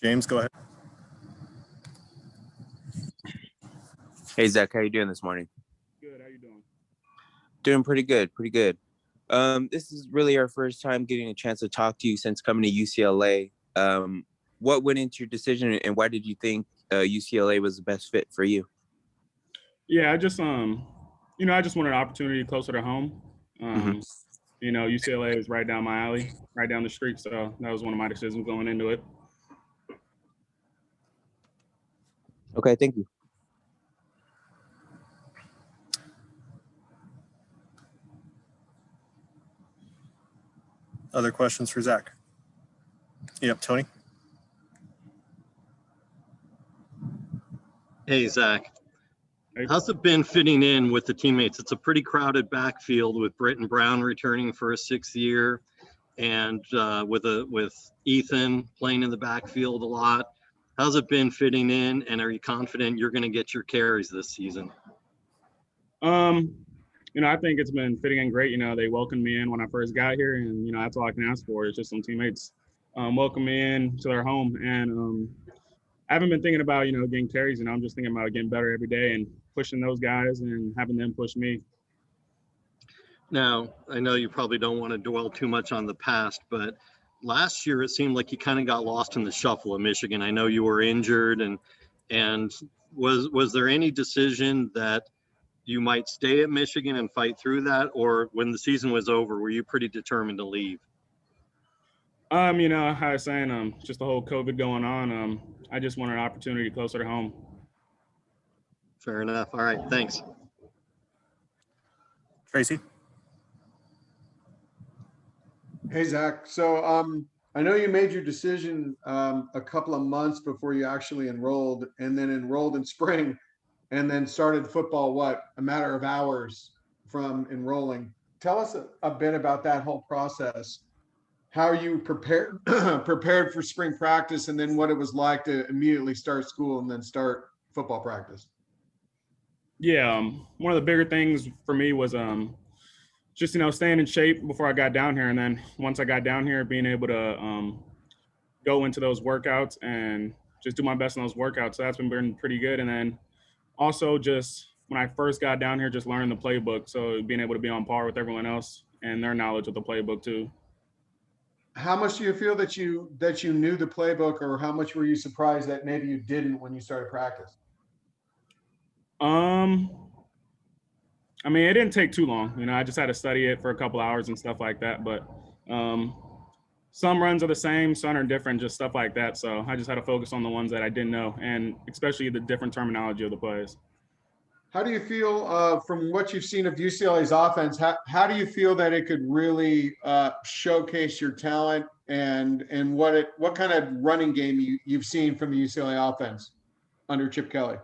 James, go ahead. Hey, Zach, how you doing this morning? Good. How you doing? Doing pretty good, pretty good. This is really our first time getting a chance to talk to you since coming to UCLA. What went into your decision, and why did you think UCLA was the best fit for you? Yeah, I just I just wanted an opportunity closer to home. UCLA is right down my alley, right down the street, so that was one of my decisions going into it. Okay, thank you. Other questions for Zach? Yep, Tony. Hey, Zach. Hey. How's it been fitting in with the teammates? It's a pretty crowded backfield with Britton Brown returning for a sixth year, and with Ethan playing in the backfield a lot. How's it been fitting in, and are you confident you're going to get your carries this season? I think it's been fitting in great. They welcomed me in when I first got here, and that's all I can ask for. It's just some teammates welcome me in to their home, and I haven't been thinking about getting carries. I'm just thinking about getting better every day and pushing those guys and having them push me. Now, I know you probably don't want to dwell too much on the past, but last year it seemed like you kind of got lost in the shuffle of Michigan. I know you were injured, and was there any decision that you might stay at Michigan and fight through that, or when the season was over, were you pretty determined to leave? How I was saying, just the whole COVID going on, I just wanted an opportunity closer to home. Fair enough. All right, thanks. Tracy. Hey, Zach. So I know you made your decision a couple of months before you actually enrolled, and then enrolled in spring, and then started football, a matter of hours from enrolling. Tell us a bit about that whole process. How you prepared for spring practice, and then what it was like to immediately start school and then start football practice. Yeah, one of the bigger things for me was just staying in shape before I got down here, and then once I got down here, being able to go into those workouts and just do my best in those workouts. So that's been pretty good. And then also just when I first got down here, just learning the playbook, so being able to be on par with everyone else and their knowledge of the playbook too. How much do you feel that you knew the playbook, or how much were you surprised that maybe you didn't when you started practice? It didn't take too long. I just had to study it for a couple hours and stuff like that. But some runs are the same, some are different, just stuff like that. So I just had to focus on the ones that I didn't know, and especially the different terminology of the plays. How do you feel from what you've seen of UCLA's offense? How do you feel that it could really showcase your talent, and what kind of running game you've seen from the UCLA offense under Chip Kelly?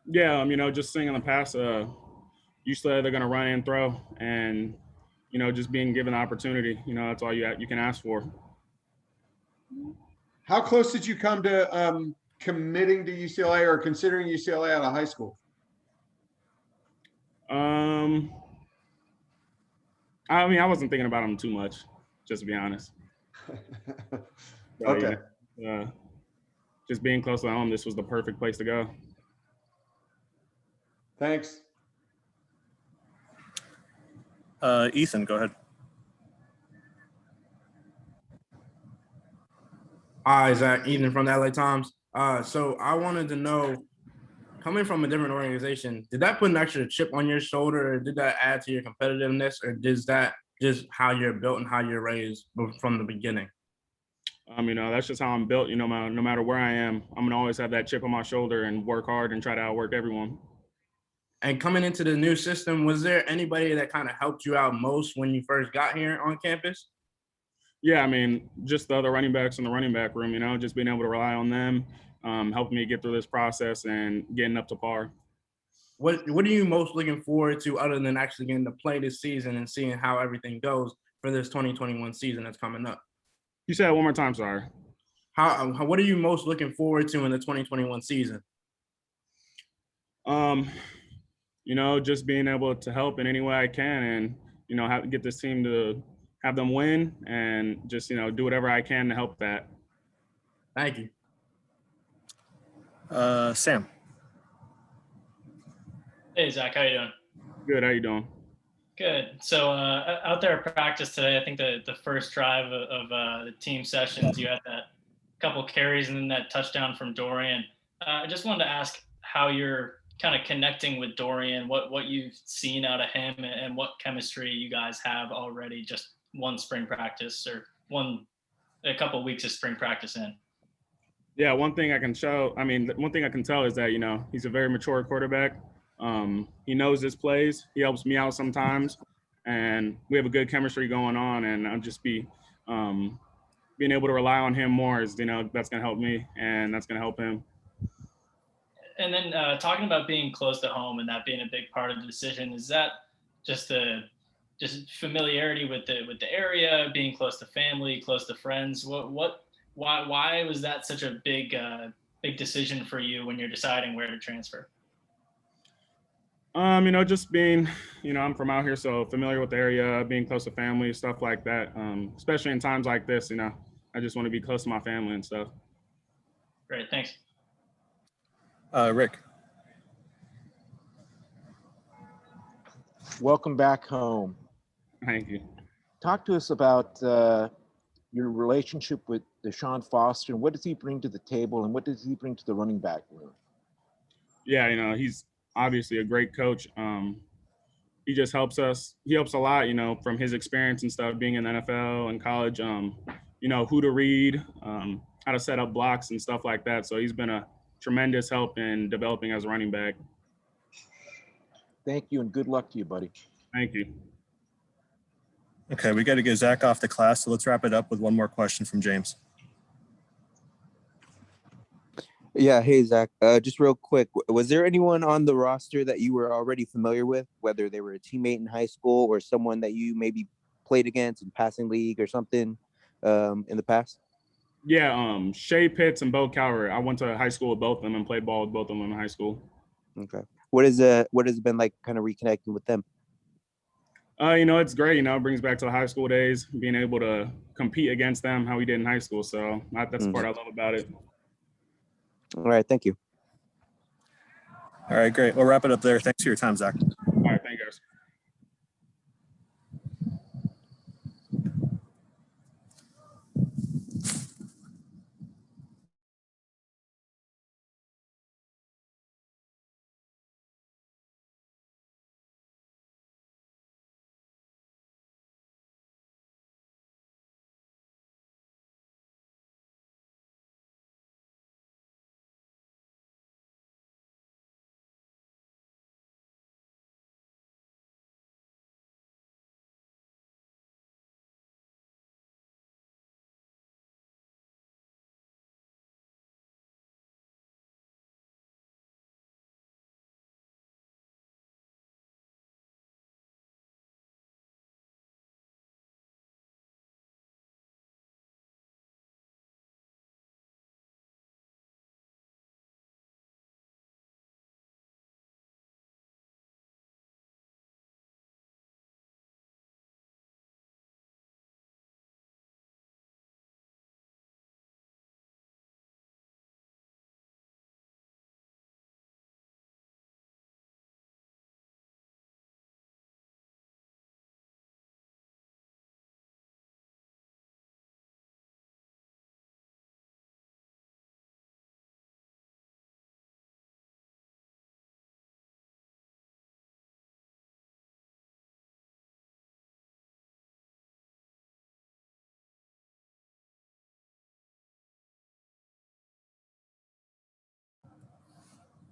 Yeah, just seeing in the past, UCLA, they're going to run and throw, and just being given the opportunity, that's all you can ask for. How close did you come to committing to UCLA or considering UCLA out of high school? I wasn't thinking about them too much, just to be honest. Okay. Just being close to home, this was the perfect place to go. Thanks. Ethan, go ahead. Hi, Zach. Ethan from the LA Times. So I wanted to know, coming from a different organization, did that put an extra chip on your shoulder, or did that add to your competitiveness, or is that just how you're built and how you're raised from the beginning? That's just how I'm built. No matter where I am, I'm gonna always have that chip on my shoulder and work hard and try to outwork everyone. And coming into the new system, was there anybody that kind of helped you out most when you first got here on campus? Yeah, just the other running backs in the running back room, just being able to rely on them, helping me get through this process and getting up to par. What are you most looking forward to, other than actually getting to play this season and seeing how everything goes for this 2021 season that's coming up? You said it one more time, sorry. What are you most looking forward to in the 2021 season? Just being able to help in any way I can, and get this team to have them win, and just do whatever I can to help that. Thank you. Sam. Hey, Zach, how you doing? Good. How you doing? Good. So out there at practice today, I think the first drive of the team sessions, you had that couple carries and then that touchdown from Dorian. I just wanted to ask how you're kind of connecting with Dorian, what you've seen out of him, and what chemistry you guys have already. Just one spring practice or a couple of weeks of spring practice in. Yeah, one thing I can tell is that, he's a very mature quarterback. He knows his plays. He helps me out sometimes, and we have a good chemistry going on. And I'll just being able to rely on him more is, that's going to help me, and that's going to help him. And then talking about being close to home and that being a big part of the decision, is that just familiarity with the area, being close to family, close to friends? Why was that such a big decision for you when you're deciding where to transfer? Just being, I'm from out here, so familiar with the area, being close to family, stuff like that. Especially in times like this, I just want to be close to my family and stuff. Great, thanks. Rick. Welcome back home. Thank you. Talk to us about your relationship with Deshaun Foster, and what does he bring to the table, and what does he bring to the running back room? Yeah, he's obviously a great coach. He just helps us. He helps a lot, from his experience and stuff, being in the NFL and college, who to read, how to set up blocks and stuff like that. So he's been a tremendous help in developing as a running back. Thank you, and good luck to you, buddy. Thank you. Okay, we got to get Zach off the class, so let's wrap it up with one more question from James. Yeah, hey, Zach, just real quick, was there anyone on the roster that you were already familiar with, whether they were a teammate in high school or someone that you maybe played against in passing league or something in the past? Yeah, Shea Pitts and Bo Cowher. I went to high school with both of them and played ball with both of them in high school. Okay. What has it been like kind of reconnecting with them? It's great. It brings back to the high school days, being able to compete against them, how we did in high school. So that's the part I love about it. All right. Thank you. All right, great. We'll wrap it up there. Thanks for your time, Zach. All right. Thank you, guys.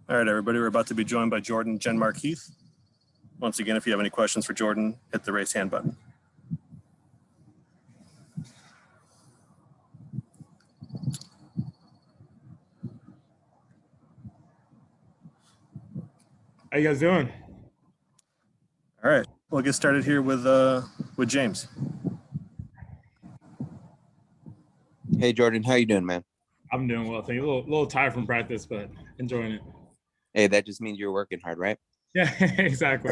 All right, everybody, we're about to be joined by Jordan Genmark Heath. Once again, if you have any questions for Jordan, hit the raise hand button. How you guys doing? All right, we'll get started here with James. Hey, Jordan, how you doing, man? I'm doing well. Thank you. A little tired from practice, but enjoying it. Hey, that just means you're working hard, right? Yeah, exactly.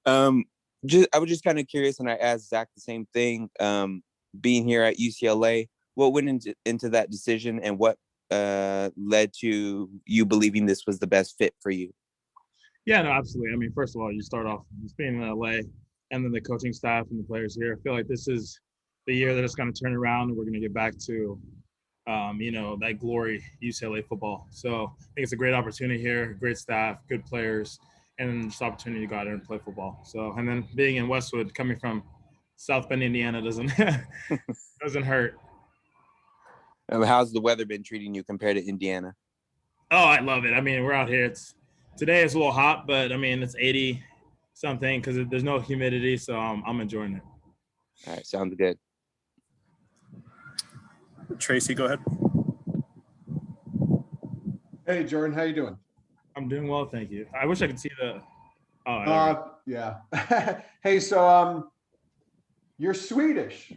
I was just kind of curious, and I asked Zach the same thing. Being here at UCLA, what went into that decision, and what led to you believing this was the best fit for you? Yeah, no, absolutely. I mean, first of all, you start off just being in LA, and then the coaching staff and the players here. I feel like this is the year that it's going to turn around, and we're going to get back to, that glory UCLA football. So I think it's a great opportunity here, great staff, good players, and just opportunity to go out there and play football. So, and then being in Westwood, coming from South Bend, Indiana, doesn't hurt. How's the weather been treating you compared to Indiana? Oh, I love it. I mean, we're out here. Today it's a little hot, but I mean, it's 80 something because there's no humidity. So I'm enjoying it. All right. Sounds good. Tracy, go ahead. Hey, Jordan, how you doing? I'm doing well. Thank you. I wish I could see the, Yeah. Hey, so you're Swedish.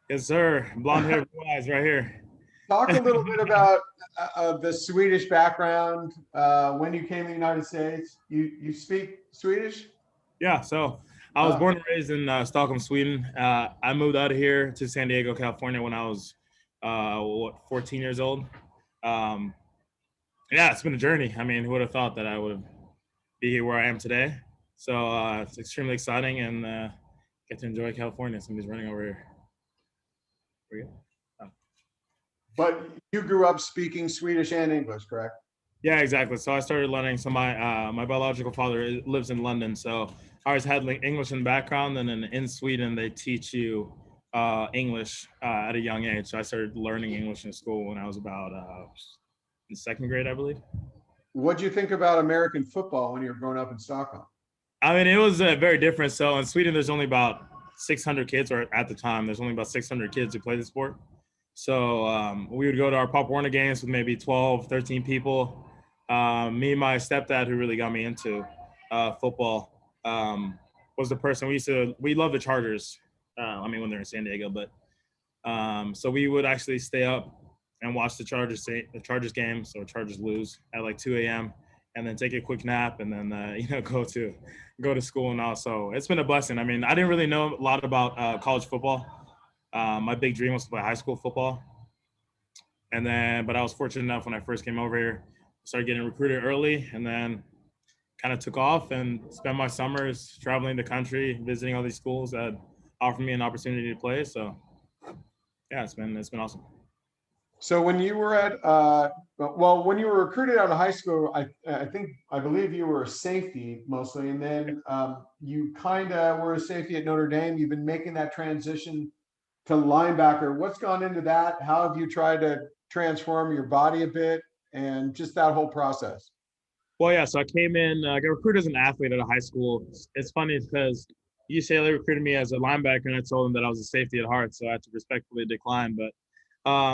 yes, sir. Blonde hair, blue eyes right here. Talk a little bit about the Swedish background. When you came to the United States, you speak Swedish? Yeah. So I was born and raised in Stockholm, Sweden. I moved out of here to San Diego, California when I was 14 years old. Yeah, it's been a journey. I mean, who would have thought that I would be here where I am today? So it's extremely exciting, and get to enjoy California. Somebody's running over here. But you grew up speaking Swedish and English, correct? Yeah, exactly. So I started learning. So my biological father lives in London, so I always had English in the background. And then in Sweden, they teach you English at a young age. So I started learning English in school when I was about in second grade, I believe. What'd you think about American football when you were growing up in Stockholm? I mean, it was very different. So in Sweden, there's only about 600 kids, or at the time, there's only about 600 kids who play the sport. So we would go to our Pop Warner games with maybe 12, 13 people. Me and my stepdad, who really got me into football, was the person we love the Chargers. I mean, when they're in San Diego, but so we would actually stay up and watch the Chargers game. So Chargers lose at like 2 a.m. and then take a quick nap, and then go to school and all. So it's been a blessing. I mean, I didn't really know a lot about college football. My big dream was to play high school football. But I was fortunate enough when I first came over here, started getting recruited early, and then kind of took off and spent my summers traveling the country, visiting all these schools that offered me an opportunity to play. So yeah, it's been awesome. So when you were when you were recruited out of high school, I believe you were a safety mostly, and then you kind of were a safety at Notre Dame. You've been making that transition to linebacker. What's gone into that? How have you tried to transform your body a bit, and just that whole process? Well, yeah, so I came in, got recruited as an athlete at a high school. It's funny because UCLA recruited me as a linebacker, and I told them that I was a safety at heart, so I had to respectfully decline. But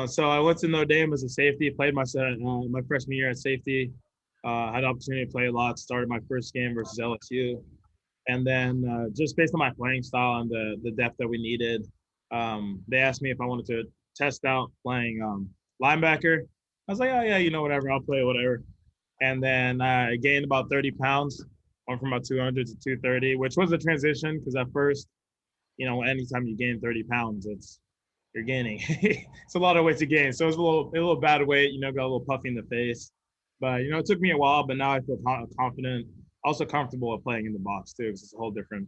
so I went to Notre Dame as a safety, played my freshman year at safety, had the opportunity to play a lot, started my first game versus LSU. And then just based on my playing style and the depth that we needed, they asked me if I wanted to test out playing linebacker. I was like, oh, yeah, whatever, I'll play whatever. And then I gained about 30 pounds, went from about 200 to 230, which was a transition because at first, anytime you gain 30 pounds, you're gaining. It's a lot of weight to gain. So it was a little bad weight, got a little puffy in the face. But, it took me a while, but now I feel confident, also comfortable at playing in the box too, because it's a whole different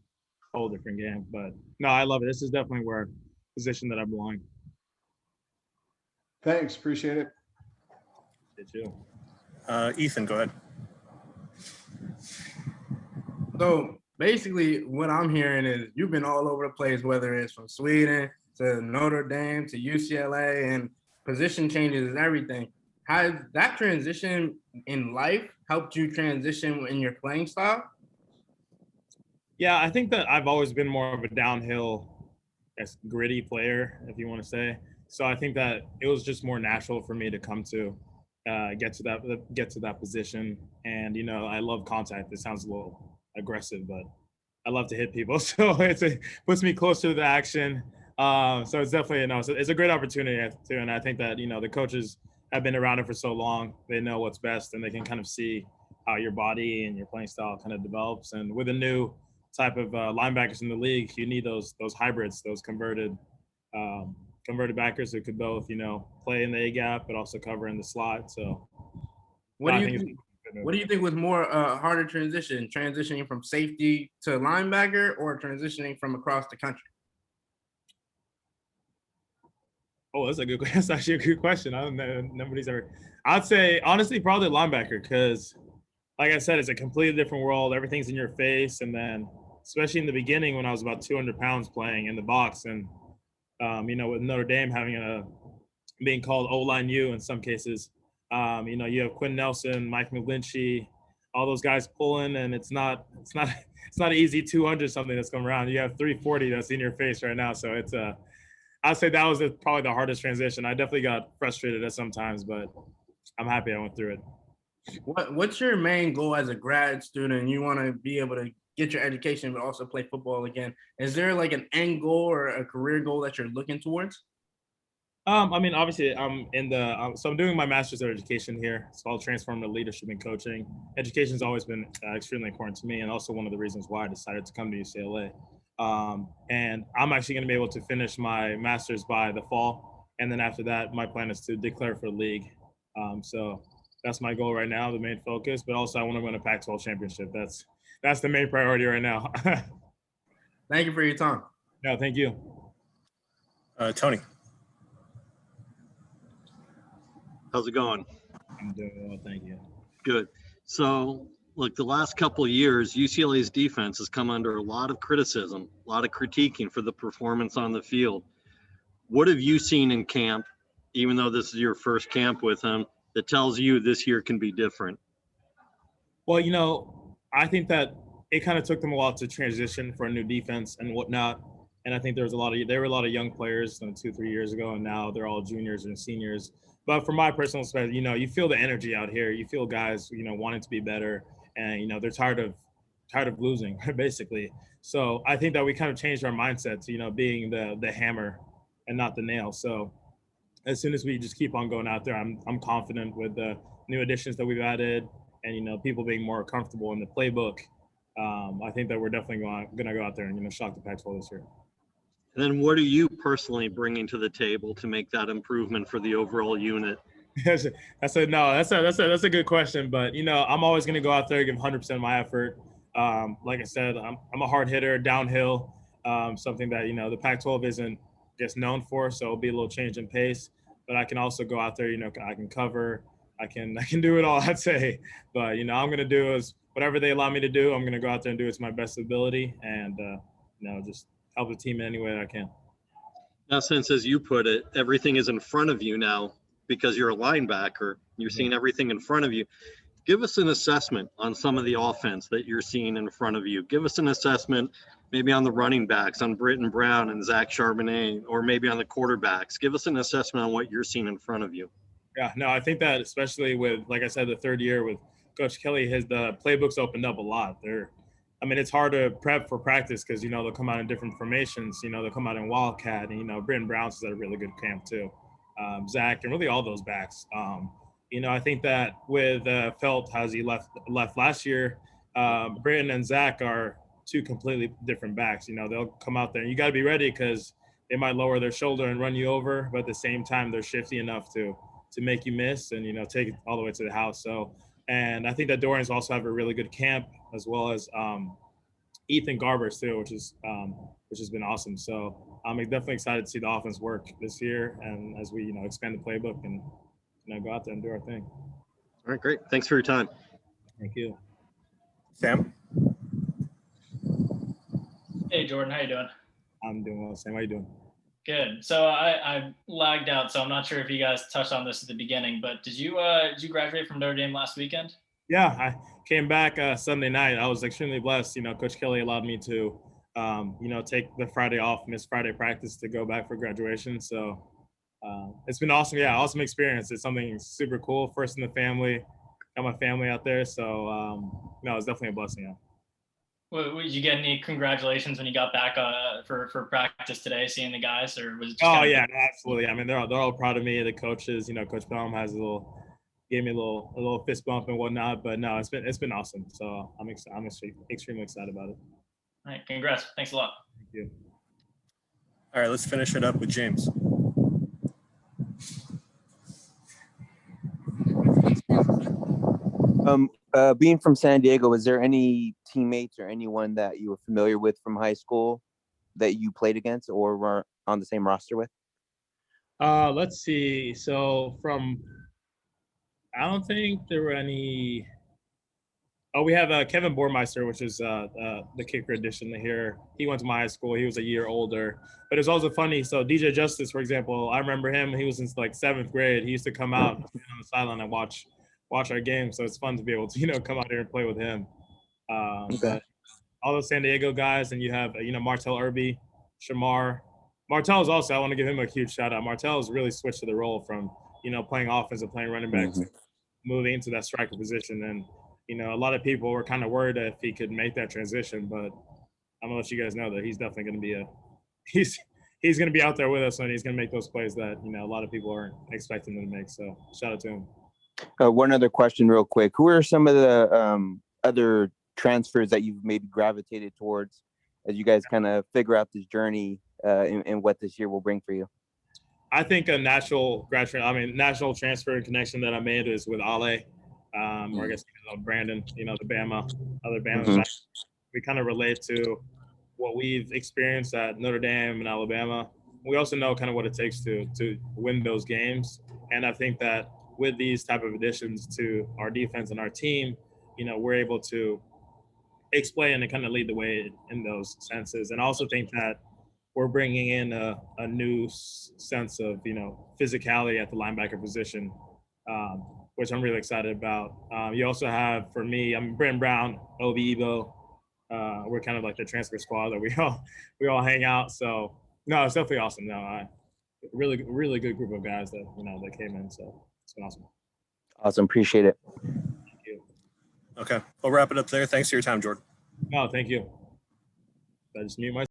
game. But no, I love it. This is definitely where position that I belong. Thanks, appreciate it. You too. Ethan, go ahead. So basically, what I'm hearing is you've been all over the place, whether it's from Sweden to Notre Dame to UCLA, and position changes and everything. Has that transition in life helped you transition in your playing style? Yeah, I think that I've always been more of a downhill, gritty player, if you want to say. So I think that it was just more natural for me to come to get to that position. And I love contact. It sounds a little aggressive, but I love to hit people. So it puts me closer to the action. So it's definitely it's a great opportunity too. And I think that the coaches have been around it for so long. They know what's best, and they can kind of see how your body and your playing style kind of develops. And with a new type of linebackers in the league, you need those hybrids, those converted converted backers who could both, play in the A gap, but also cover in the slot. So What I do think you it's think? a good move. What do you think was more harder transitioning from safety to linebacker, or transitioning from across the country? Oh, that's a good. That's actually a good question. I don't know. Nobody's ever. I'd say honestly, probably linebacker, because, like I said, it's a completely different world. Everything's in your face, and then especially in the beginning when I was about 200 pounds playing in the box, and with Notre Dame having being called O-line U in some cases, you have Quinn Nelson, Mike McGlinchey, all those guys pulling, and it's not an easy 200 something that's coming around. You have 340 that's in your face right now, so it's I'd say that was probably the hardest transition. I definitely got frustrated at some times, but I'm happy I went through it. What's your main goal as a grad student? You want to be able to get your education, but also play football again. Is there like an end goal or a career goal that you're looking towards? Obviously, I'm doing my master's of education here. It's called Transformative Leadership and Coaching. Education's always been extremely important to me, and also one of the reasons why I decided to come to UCLA. And I'm actually going to be able to finish my master's by the fall, and then after that, my plan is to declare for the league. So that's my goal right now, the main focus. But also, I want to win a Pac-12 championship. That's the main priority right now. Thank you for your time. No, thank you. Tony. How's it going? I'm doing well, thank you. Good. So, look, the last couple of years, UCLA's defense has come under a lot of criticism, a lot of critiquing for the performance on the field. What have you seen in camp, even though this is your first camp with him, that tells you this year can be different? Well, I think that it kind of took them a while to transition for a new defense and whatnot. And I think there were a lot of young players 2-3 years ago, and now they're all juniors and seniors. But from my personal perspective, you feel the energy out here. You feel guys, wanting to be better, and they're tired of losing, basically. So I think that we kind of changed our mindset to being the hammer and not the nail. So as soon as we just keep on going out there, I'm confident with the new additions that we've added, and people being more comfortable in the playbook. I think that we're definitely going to go out there and shock the Pac-12 this year. And then what are you personally bringing to the table to make that improvement for the overall unit? That's a good question, but I'm always going to go out there and give 100% of my effort. Like I said, I'm a hard hitter downhill, something that the Pac-12 isn't just known for, so it'll be a little change in pace. But I can also go out there, I can cover, I can do it all, I'd say. But I'm going to do is whatever they allow me to do. I'm going to go out there and do it to my best ability, and just help the team in any way that I can. Now, since, as you put it, everything is in front of you now because you're a linebacker, you're seeing everything in front of you. Give us an assessment on some of the offense that you're seeing in front of you. Give us an assessment maybe on the running backs, on Britton Brown and Zach Charbonnet, or maybe on the quarterbacks. Give us an assessment on what you're seeing in front of you. Yeah, no, I think that especially with, like I said, the third year with Coach Kelly, the playbooks opened up a lot. It's hard to prep for practice because, they'll come out in different formations. They'll come out in Wildcat, and, Britton Brown's at a really good camp too. Zach, and really all those backs. I think that with Felt, as he left last year, Britton and Zach are two completely different backs. They'll come out there, and you got to be ready because they might lower their shoulder and run you over, but at the same time, they're shifty enough to make you miss and, take it all the way to the house. So, and I think that Dorian's also have a really good camp, as well as Heath and Garbers too, which has been awesome. So I'm definitely excited to see the offense work this year, and as we expand the playbook and go out there and do our thing. All right, great. Thanks for your time. Thank you. Sam. Hey, Jordan, how you doing? I'm doing well. Sam, how you doing? Good. So I lagged out, so I'm not sure if you guys touched on this at the beginning, but did you graduate from Notre Dame last weekend? Yeah, I came back Sunday night. I was extremely blessed. Coach Kelly allowed me to, take the Friday off, miss Friday practice to go back for graduation. So it's been awesome. Yeah, awesome experience. It's something super cool. First in the family, got my family out there. So it's definitely a blessing. Yeah. Well, did you get any congratulations when you got back for practice today, seeing the guys, or was it just absolutely. They're all proud of me. The coaches, Coach Baum gave me a little fist bump and whatnot. But no, it's been awesome. So I'm extremely excited about it. All right, congrats. Thanks a lot. Thank you. All right, let's finish it up with James. Being from San Diego, was there any teammates or anyone that you were familiar with from high school that you played against or were on the same roster with? Let's see. So I don't think there were any. Oh, we have Kevin Bormeister, which is the kicker edition here. He went to my high school. He was a year older. But it's also funny. So DJ Justice, for example, I remember him. He was in like 7th grade. He used to come out on the sideline and watch our games. So it's fun to be able to, come out here and play with him. But all those San Diego guys, and you have, Martel Irby, Shamar. Martel's also, I want to give him a huge shout out. Martel's really switched to the role from, playing offense and playing running back to moving into that striker position. And, a lot of people were kind of worried if he could make that transition, but I'm gonna let you guys know that he's definitely going to be he's going to be out there with us, and he's going to make those plays that, a lot of people aren't expecting him to make. So shout out to him. One other question real quick. Who are some of the other transfers that you've maybe gravitated towards as you guys kind of figure out this journey and what this year will bring for you? I think a national transfer connection that I made is with Ale. Or I guess Brandon, the other Bama. We kind of relate to what we've experienced at Notre Dame and Alabama. We also know kind of what it takes to win those games. And I think that with these type of additions to our defense and our team, we're able to explain and kind of lead the way in those senses. And I also think that we're bringing in a new sense of, physicality at the linebacker position, which I'm really excited about. You also have, for me, I'm Brent Brown, Obi Ebo. We're kind of like the transfer squad that we all hang out. So no, it's definitely awesome. No, really, really good group of guys that, that came in. So it's been awesome. Awesome. Appreciate it. Thank you. Okay. We'll wrap it up there. Thanks for your time, Jordan. No, thank you. Did I just mute myself?